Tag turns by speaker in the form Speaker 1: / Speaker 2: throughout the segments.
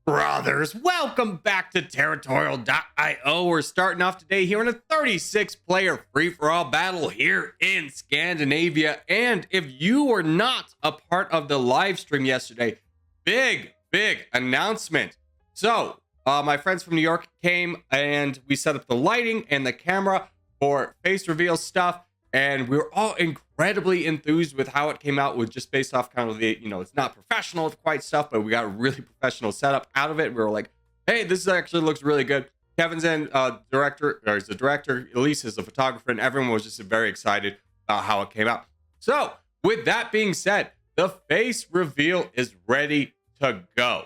Speaker 1: Brothers, welcome back to Territorial IO. We're starting off today here in a 36-player free-for-all battle here in Scandinavia. And if you were not a part of the live stream yesterday, big announcement. So, my friends from New York came and we set up the lighting and the camera for face reveal stuff. And we were all incredibly enthused with how it came out, with just based off kind of the, it's not professional quite stuff, but we got a really professional setup out of it. We were like, hey, this actually looks really good. Kevin's in director, or is the director, Elise is the photographer, and everyone was just very excited about how it came out. So with that being said, the face reveal is ready to go.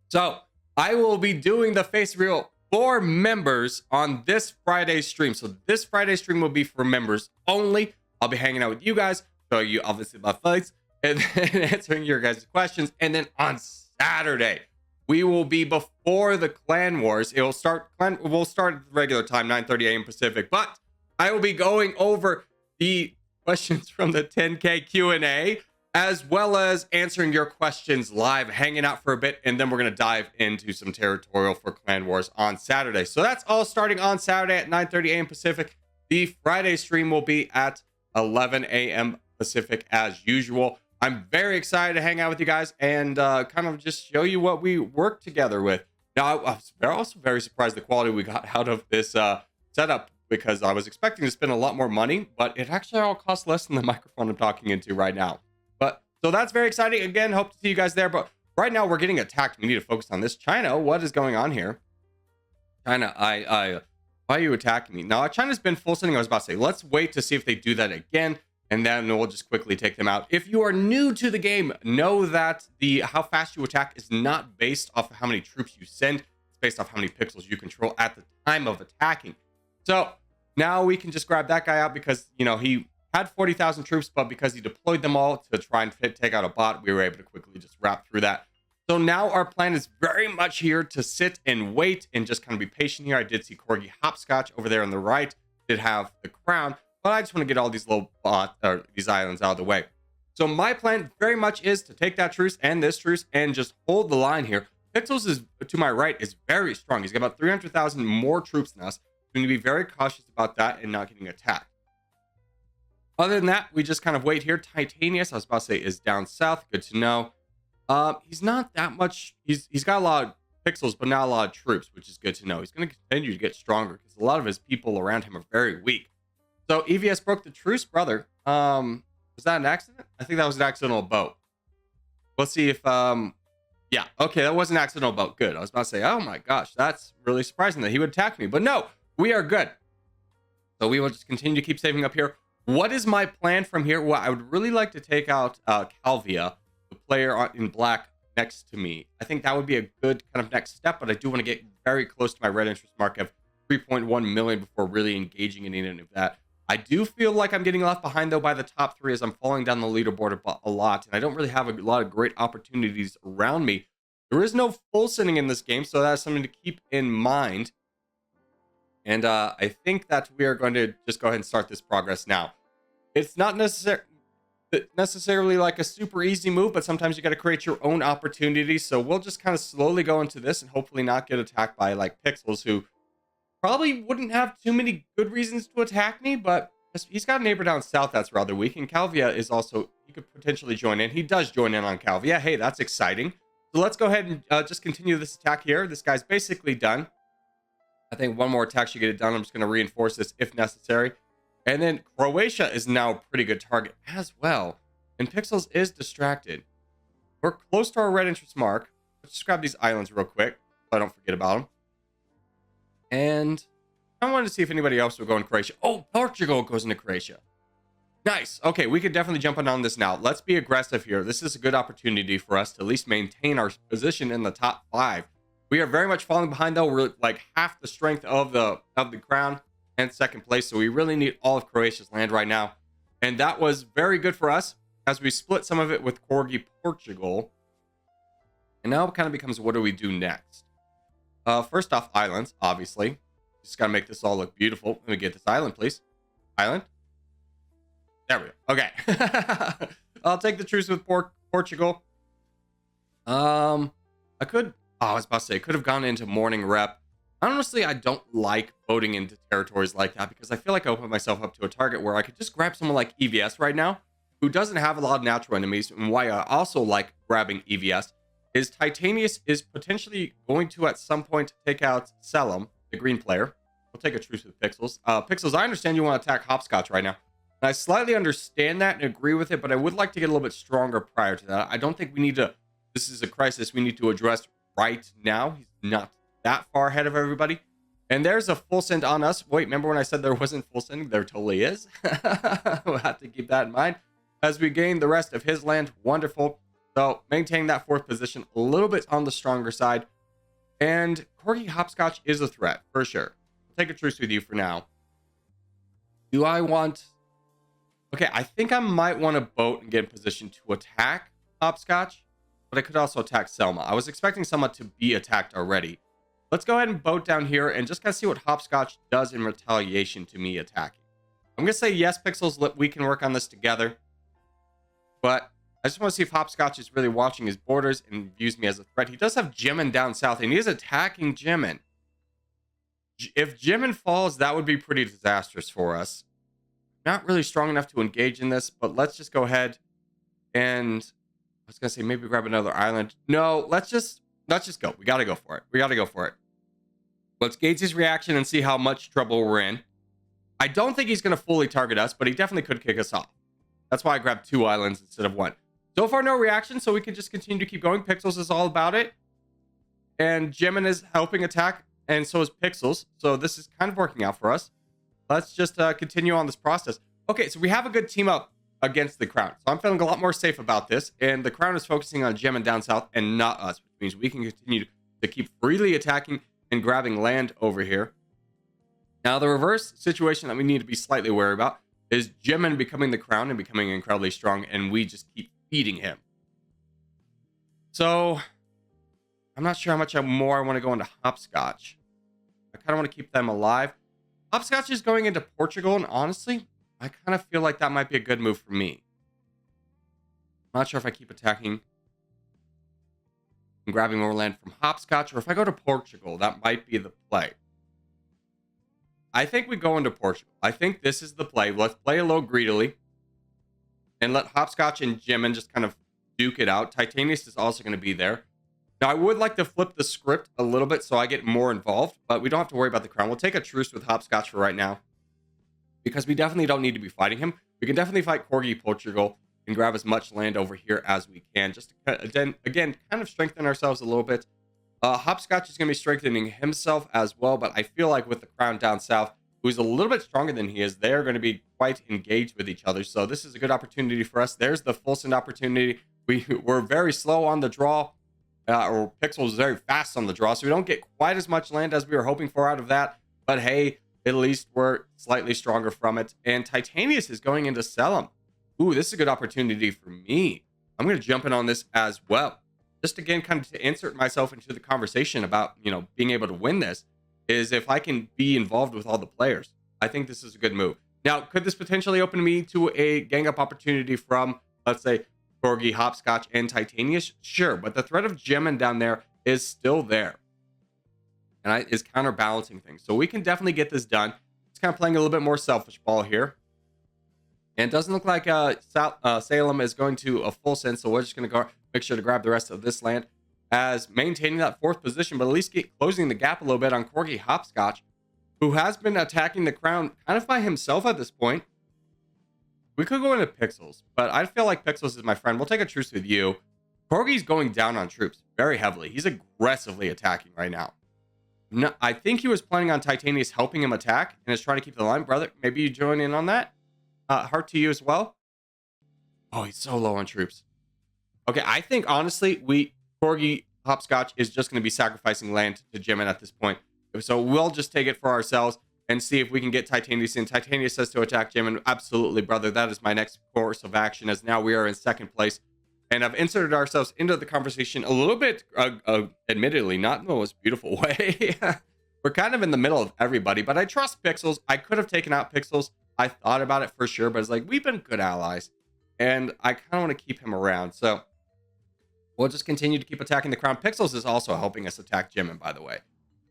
Speaker 1: So I will be doing the face reveal for members on this Friday stream. So this Friday stream will be for members only. I'll be hanging out with you guys, showing you obviously my face, and then answering your guys' questions. And then on Saturday, we will be before the Clan Wars. We'll start at the regular time, 9:30 a.m. Pacific, but I will be going over the questions from the 10K Q&A, as well as answering your questions live, hanging out for a bit, and then we're going to dive into some Territorial for Clan Wars on Saturday. So that's all starting on Saturday at 9:30 a.m. Pacific. The Friday stream will be at 11 a.m. Pacific as usual. I'm very excited to hang out with you guys and kind of just show you what we work together with. Now, I was also very surprised the quality we got out of this setup, because I was expecting to spend a lot more money, but it actually all costs less than the microphone I'm talking into right now. So that's very exciting. Again, hope to see you guys there. But right now we're getting attacked. We need to focus on this. China, what is going on here? China, why are you attacking me? Now, China's been full sending. I was about to say, let's wait to see if they do that again, and then we'll just quickly take them out. If you are new to the game, know that how fast you attack is not based off of how many troops you send. It's based off how many pixels you control at the time of attacking. So now we can just grab that guy out because, he had 40,000 troops, but because he deployed them all to try and take out a bot, we were able to quickly just wrap through that. So now our plan is very much here to sit and wait and just kind of be patient here. I did see Corgi Hopscotch over there on the right, did have the crown, but I just want to get all these little these islands out of the way. So my plan very much is to take that truce and this truce and just hold the line here. Pixels is to my right is very strong. He's got about 300,000 more troops than us. We need to be very cautious about that and not getting attacked. Other than that, we just kind of wait here. Titanius, I was about to say, is down south. Good to know. He's not that much. He's got a lot of pixels, but not a lot of troops, which is good to know. He's going to continue to get stronger because a lot of his people around him are very weak. So EVS broke the truce, brother. Was that an accident? I think that was an accidental boat. We'll see if yeah, okay, that was an accidental boat. Good. I was about to say, oh my gosh, that's really surprising that he would attack me, but no, we are good. So we will just continue to keep saving up here. What is my plan from here? Well, I would really like to take out Calvia, the player in black next to me. I think that would be a good kind of next step, but I do want to get very close to my red interest mark of 3.1 million before really engaging in any of that. I do feel like I'm getting left behind, though, by the top three as I'm falling down the leaderboard a lot, and I don't really have a lot of great opportunities around me. There is no full sending in this game, so that's something to keep in mind. And I think that we are going to just go ahead and start this progress now. It's not necessarily like a super easy move, but sometimes you got to create your own opportunities. So we'll just kind of slowly go into this and hopefully not get attacked by like Pixels, who probably wouldn't have too many good reasons to attack me, but he's got a neighbor down south that's rather weak. And Calvia is also, he could potentially join in. He does join in on Calvia. Hey, that's exciting. So let's go ahead and just continue this attack here. This guy's basically done. I think one more attack should get it done. I'm just going to reinforce this if necessary. And then Croatia is now a pretty good target as well. And Pixels is distracted. We're close to our red interest mark. Let's just grab these islands real quick so I don't forget about them. And I wanted to see if anybody else will go in Croatia. Oh, Portugal goes into Croatia. Nice. Okay, we could definitely jump on this now. Let's be aggressive here. This is a good opportunity for us to at least maintain our position in the top 5. We are very much falling behind, though. We're like half the strength of the crown and second place. So we really need all of Croatia's land right now. And that was very good for us as we split some of it with Corgi Portugal. And now it kind of becomes, what do we do next? First off, islands, obviously. Just got to make this all look beautiful. Let me get this island, please. Island. There we go. Okay. I'll take the truce with Portugal. I could Oh, I was about to say, could have gone into morning rep. Honestly, I don't like voting into territories like that because I feel like I open myself up to a target where I could just grab someone like EVS right now, who doesn't have a lot of natural enemies. And why I also like grabbing EVS is Titanius is potentially going to at some point take out Selim, the green player. We'll take a truce with Pixels. Pixels, I understand you want to attack Hopscotch right now. And I slightly understand that and agree with it, but I would like to get a little bit stronger prior to that. I don't think we need to, this is a crisis we need to address right now. He's not that far ahead of everybody. And there's a full send on us. Wait, remember when I said there wasn't full sending? There totally is. We'll have to keep that in mind. As we gain the rest of his land, wonderful. So maintaining that fourth position a little bit on the stronger side. And Corgi Hopscotch is a threat, for sure. I'll take a truce with you for now. Do I want... Okay, I think I might want to boat and get in position to attack Hopscotch, but I could also attack Selma. I was expecting Selma to be attacked already. Let's go ahead and boat down here and just kind of see what Hopscotch does in retaliation to me attacking. I'm going to say yes, Pixels, we can work on this together. But I just want to see if Hopscotch is really watching his borders and views me as a threat. He does have Jimin down south, and he is attacking Jimin. If Jimin falls, that would be pretty disastrous for us. Not really strong enough to engage in this, but let's just go ahead and... I was going to say maybe grab another island. No, let's just go. We got to go for it. Let's gauge his reaction and see how much trouble we're in. I don't think he's going to fully target us, but he definitely could kick us off. That's why I grabbed 2 islands instead of 1. So far, no reaction, so we can just continue to keep going. Pixels is all about it. And Jimin is helping attack, and so is Pixels. So this is kind of working out for us. Let's just continue on this process. Okay, so we have a good team up against the Crown. So I'm feeling a lot more safe about this. And the Crown is focusing on Jimin down south and not us, which means we can continue to keep freely attacking and grabbing land over here. Now, the reverse situation that we need to be slightly wary about is Jimin becoming the Crown and becoming incredibly strong, and we just keep feeding him. So I'm not sure how much more I want to go into Hopscotch. I kind of want to keep them alive. Hopscotch is going into Portugal, and honestly, I kind of feel like that might be a good move for me. I'm not sure if I keep attacking and grabbing more land from Hopscotch, or if I go to Portugal, that might be the play. I think we go into Portugal. I think this is the play. Let's play a little greedily and let Hopscotch and Jimin just kind of duke it out. Titanius is also going to be there. Now, I would like to flip the script a little bit so I get more involved, but we don't have to worry about the Crown. We'll take a truce with Hopscotch for right now, because we definitely don't need to be fighting him. We can definitely fight Corgi Portugal and grab as much land over here as we can, just to, again, kind of strengthen ourselves a little bit. Hopscotch is going to be strengthening himself as well, but I feel like with the Crown down south, who's a little bit stronger than he is, they're going to be quite engaged with each other. So this is a good opportunity for us. There's the full send opportunity. We're very slow on the draw, or Pixel is very fast on the draw, so we don't get quite as much land as we were hoping for out of that. But hey, at least we're slightly stronger from it. And Titanius is going into Selim. Ooh, this is a good opportunity for me. I'm going to jump in on this as well. Just again, kind of to insert myself into the conversation about, being able to win this, is if I can be involved with all the players. I think this is a good move. Now, could this potentially open me to a gang up opportunity from, let's say, Corgi, Hopscotch, and Titanius? Sure, but the threat of Jimin down there is still there. And is counterbalancing things. So we can definitely get this done. It's kind of playing a little bit more selfish ball here. And it doesn't look like Salem is going to a full send, so we're just going to go make sure to grab the rest of this land as maintaining that 4th position, but at least closing the gap a little bit on Corgi Hopscotch, who has been attacking the Crown kind of by himself at this point. We could go into Pixels, but I feel like Pixels is my friend. We'll take a truce with you. Corgi's going down on troops very heavily. He's aggressively attacking right now. No, I think he was planning on Titanius helping him attack and is trying to keep the line. Brother, maybe you join in on that? Heart to you as well. Oh, he's so low on troops. Okay, I think, honestly, Corgi Hopscotch is just going to be sacrificing land to Jimin at this point. So we'll just take it for ourselves and see if we can get Titanius in. Titanius says to attack Jimin. Absolutely, brother. That is my next course of action, as now we are in 2nd place. And I've inserted ourselves into the conversation a little bit, admittedly, not in the most beautiful way. We're kind of in the middle of everybody, but I trust Pixels. I could have taken out Pixels. I thought about it for sure, but it's like, we've been good allies. And I kind of want to keep him around. So We'll just continue to keep attacking the crown. Pixels is also helping us attack Jimin, by the way.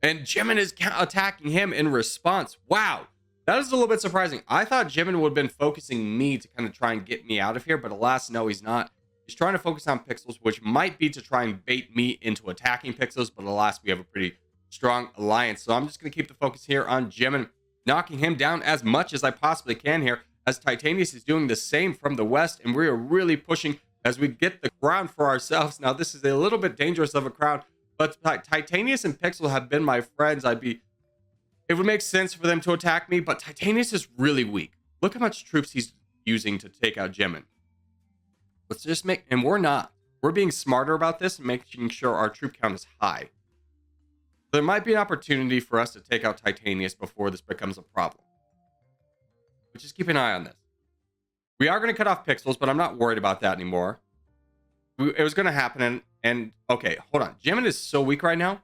Speaker 1: And Jimin is attacking him in response. Wow. That is a little bit surprising. I thought Jimin would have been focusing me to kind of try and get me out of here, but alas, no, he's not. He's trying to focus on Pixels, which might be to try and bait me into attacking Pixels, but alas, we have a pretty strong alliance. So I'm just going to keep the focus here on Jimin, knocking him down as much as I possibly can here, as Titanius is doing the same from the west, and we are really pushing as we get the crown for ourselves. Now, this is a little bit dangerous of a crown, but Titanius and Pixel have been my friends. It would make sense for them to attack me, but Titanius is really weak. Look how much troops he's using to take out Jimin. Let's just and we're not. We're being smarter about this and making sure our troop count is high. There might be an opportunity for us to take out Titanius before this becomes a problem. But just keep an eye on this. We are going to cut off Pixels, but I'm not worried about that anymore. It was going to happen, and okay, hold on. Jimin is so weak right now.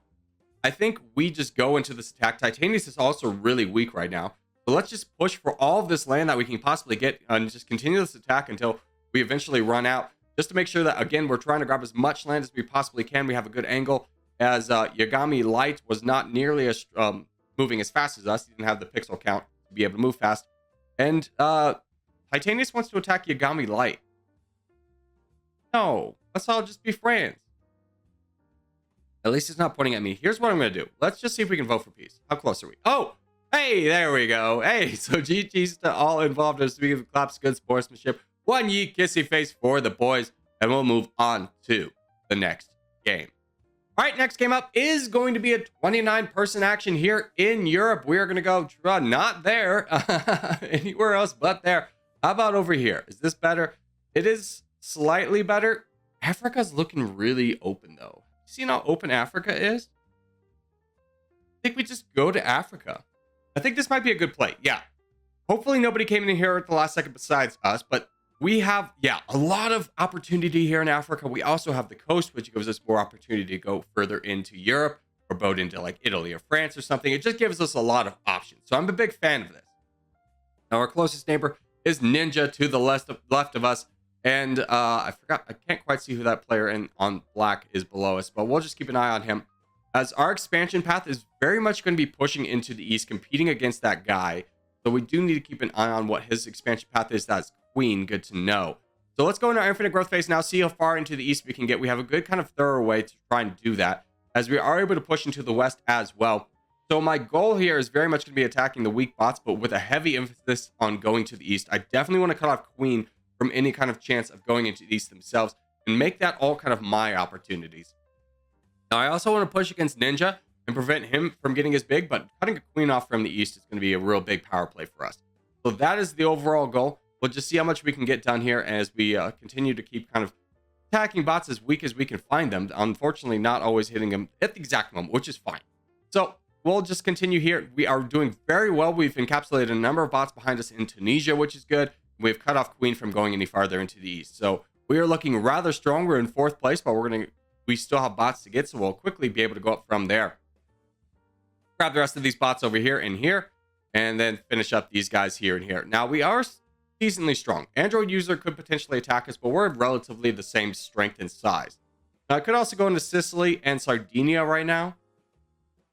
Speaker 1: I think we just go into this attack. Titanius is also really weak right now. So let's just push for all of this land that we can possibly get and just continue this attack until we eventually run out. Just to make sure that, again, we're trying to grab as much land as we possibly can. We have a good angle, as Yagami Light was not nearly as moving as fast as us. He didn't have the pixel count to be able to move fast. And Titanius wants to attack Yagami Light. No, let's all just be friends. At least it's not pointing at me. Here's what I'm going to do. Let's just see if we can vote for peace. How close are we? Oh, hey, there we go. Hey, so GG's to all involved. As we claps, good sportsmanship. One ye kissy face for the boys. And we'll move on to the next game. All right, next game up is going to be a 29-person action here in Europe. We are going to go not there, anywhere else but there. How about over here? Is this better? It is slightly better. Africa's looking really open, though. See how open Africa is? I think we just go to Africa. I think this might be a good play. Yeah. Hopefully nobody came in here at the last second besides us, but we have, a lot of opportunity here in Africa. We also have the coast, which gives us more opportunity to go further into Europe or boat into like Italy or France or something. It just gives us a lot of options. So I'm a big fan of this. Now, our closest neighbor is Ninja to the left of us. And I can't quite see who that player on black is below us, but we'll just keep an eye on him, as our expansion path is very much going to be pushing into the east, competing against that guy. So we do need to keep an eye on what his expansion path is. That's Queen. Good to know. So let's go into our infinite growth phase now, see how far into the east we can get. We have a good kind of thorough way to try and do that, as we are able to push into the west as well. So my goal here is very much going to be attacking the weak bots, but with a heavy emphasis on going to the east. I definitely want to cut off Queen from any kind of chance of going into the east themselves and make that all kind of my opportunities. Now, I also want to push against Ninja and prevent him from getting as big, but cutting a Queen off from the east is going to be a real big power play for us. So that is the overall goal. We'll just see how much we can get done here as we continue to keep kind of attacking bots as weak as we can find them. Unfortunately, not always hitting them at the exact moment, which is fine. So we'll just continue here. We are doing very well. We've encapsulated a number of bots behind us in Tunisia, which is good. We've cut off Queen from going any farther into the east. So we are looking rather strong. We're in 4th place, but we still have bots to get, so we'll quickly be able to go up from there. Grab the rest of these bots over here and here, and then finish up these guys here and here. Now, we are decently strong. Android user could potentially attack us, but we're relatively the same strength and size. Now, I could also go into Sicily and Sardinia right now,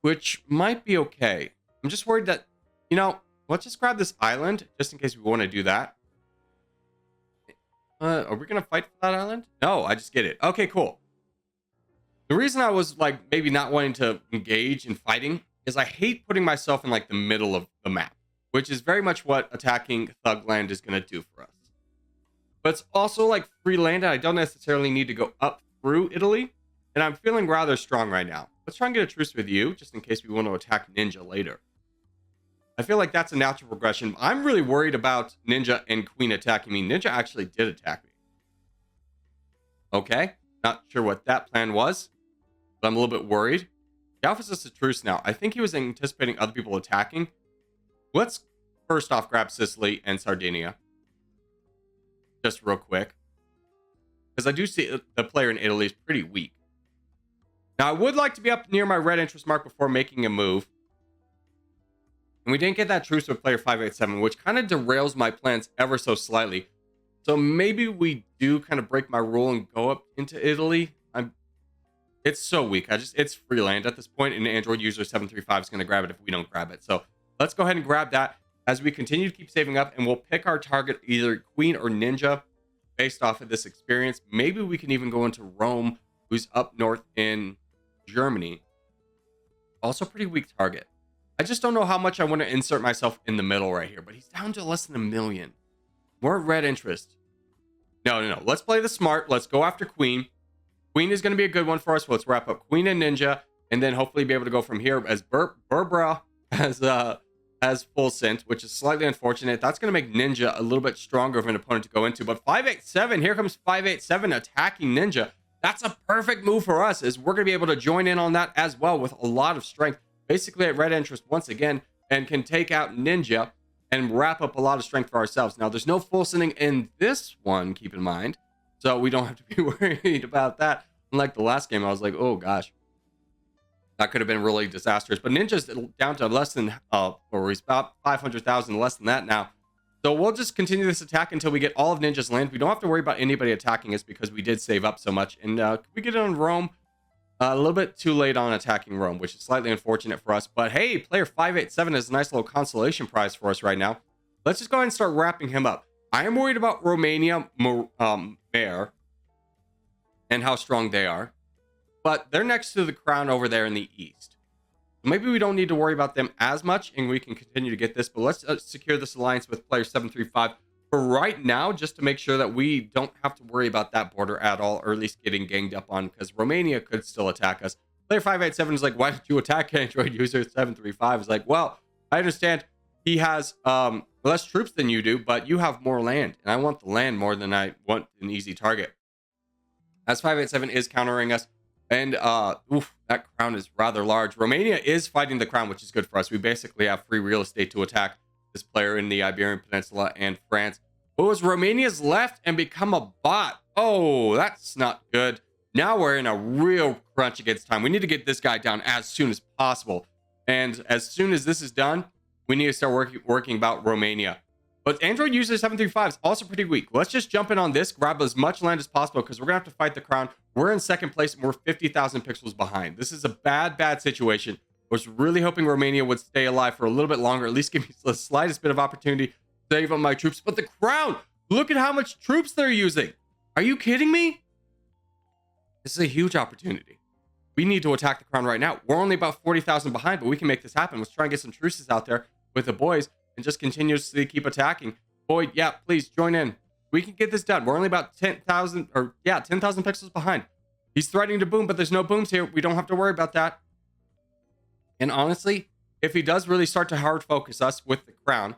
Speaker 1: which might be okay. I'm just worried that, let's just grab this island, just in case we want to do that. Are we going to fight for that island? No, I just get it. Okay, cool. The reason I was maybe not wanting to engage in fighting is I hate putting myself in the middle of the map, which is very much what attacking Thugland is going to do for us. But it's also free land, and I don't necessarily need to go up through Italy, and I'm feeling rather strong right now. Let's try and get a truce with you, just in case we want to attack Ninja later. I feel like that's a natural progression. I'm really worried about Ninja and Queen attacking me. Ninja actually did attack me. Okay. Not sure what that plan was, but I'm a little bit worried. He offers us a truce now. I think he was anticipating other people attacking. Let's first off grab Sicily and Sardinia. Just real quick. Because I do see the player in Italy is pretty weak. Now, I would like to be up near my red interest mark before making a move. And we didn't get that truce with player 587, which kind of derails my plans ever so slightly. So maybe we do kind of break my rule and go up into Italy. I It's so weak. It's free land at this point, and Android user 735 is going to grab it if we don't grab it. So let's go ahead and grab that as we continue to keep saving up, and we'll pick our target, either queen or ninja, based off of this experience. Maybe we can even go into Rome, who's up north in Germany. Also pretty weak target. I just don't know how much I want to insert myself in the middle right here, but he's down to less than 1 million. We're at red interest. No. Let's play the smart. Let's go after queen. Queen is going to be a good one for us. Let's wrap up queen and ninja, and then hopefully be able to go from here as Berbera has Fullsends, which is slightly unfortunate. That's going to make ninja a little bit stronger of an opponent to go into. But 587, here comes 587 attacking ninja. That's a perfect move for us, as we're going to be able to join in on that as well with a lot of strength. Basically at red interest once again, and can take out ninja and wrap up a lot of strength for ourselves. Now, there's no full sending in this one, keep in mind, so we don't have to be worried about that. Unlike the last game, I was like, oh gosh, that could have been really disastrous. But ninja's down to less than, or he's about 500,000 less than that now. So we'll just continue this attack until we get all of ninja's land. We don't have to worry about anybody attacking us because we did save up so much. And we get it on Rome. A little bit too late on attacking Rome, which is slightly unfortunate for us. But hey, player 587 is a nice little consolation prize for us right now. Let's just go ahead and start wrapping him up. I am worried about Romania Bear and how strong they are. But they're next to the crown over there in the east. Maybe we don't need to worry about them as much, and we can continue to get this. But let's secure this alliance with player 735 for right now, just to make sure that we don't have to worry about that border at all, or at least getting ganged up on, because Romania could still attack us. Player 587 is like, why did you attack Android user 735? Is like, well, I understand he has less troops than you do, but you have more land, and I want the land more than I want an easy target. As 587 is countering us, and that crown is rather large. Romania is fighting the crown, which is good for us. We basically have free real estate to attack this player in the Iberian Peninsula and France. What was Romania's left and become a bot? Oh, that's not good. Now we're in a real crunch against time. We need to get this guy down as soon as possible. And as soon as this is done, we need to start working about Romania. But Android user 735 is also pretty weak. Let's just jump in on this, grab as much land as possible, because we're going to have to fight the crown. We're in second place, and we're 50,000 pixels behind. This is a bad situation. I was really hoping Romania would stay alive for a little bit longer, at least give me the slightest bit of opportunity to save up my troops. But the crown, look at how much troops they're using. Are you kidding me? This is a huge opportunity. We need to attack the crown right now. We're only about 40,000 behind, but we can make this happen. Let's try and get some truces out there with the boys and just continuously keep attacking. Boyd, yeah, please join in. We can get this done. We're only about 10,000 pixels behind. He's threatening to boom, but there's no booms here. We don't have to worry about that. And honestly, if he does really start to hard focus us with the crown,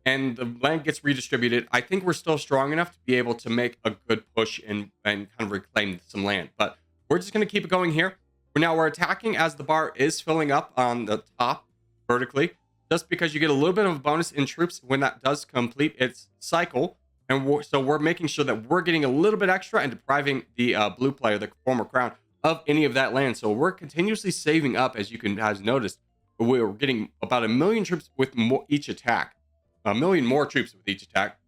Speaker 1: and the land gets redistributed, I think we're still strong enough to be able to make a good push and kind of reclaim some land. But we're just going to keep it going here. We're attacking as the bar is filling up on the top vertically, just because you get a little bit of a bonus in troops when that does complete its cycle. And so we're making sure that we're getting a little bit extra and depriving the blue player, the former crown, of any of that land. So we're continuously saving up, as you can have noticed. We're getting about 1 million troops with each attack. 1 million more troops with each attack.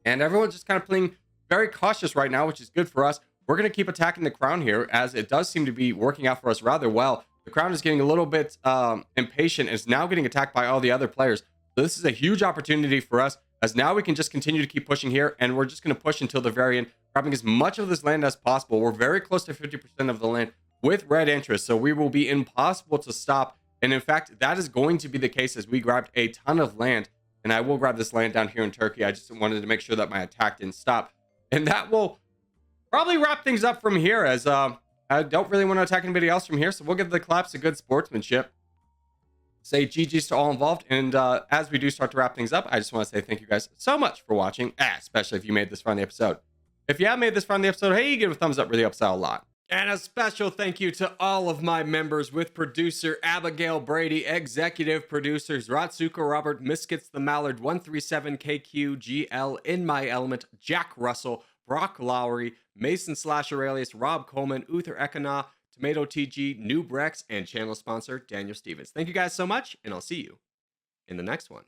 Speaker 1: And everyone's just kind of playing very cautious right now, which is good for us. We're going to keep attacking the crown here, as it does seem to be working out for us rather well. The crown is getting a little bit impatient and is now getting attacked by all the other players. So this is a huge opportunity for us, as now we can just continue to keep pushing here, and we're just going to push until the very end, grabbing as much of this land as possible. We're very close to 50% of the land with red interest, so we will be impossible to stop. And in fact, that is going to be the case, as we grabbed a ton of land. And I will grab this land down here in Turkey. I just wanted to make sure that my attack didn't stop. And that will probably wrap things up from here, as I don't really want to attack anybody else from here. So we'll give the collapse a good sportsmanship. Say GG's to all involved. And as we do start to wrap things up, I just want to say thank you guys so much for watching, especially if you made this far in the episode. If you have made this far in the episode, hey, give a thumbs up, really helps out a lot. And a special thank you to all of my members, with producer Abigail Brady, executive producers Ratsuka Robert, Miskits the Mallard, 137KQGL, In My Element, Jack Russell, Brock Lowry, Mason Aurelius, Rob Coleman, Uther Ekana, Tomato TG, Noob Rex, and channel sponsor Daniel Stevens. Thank you guys so much, and I'll see you in the next one.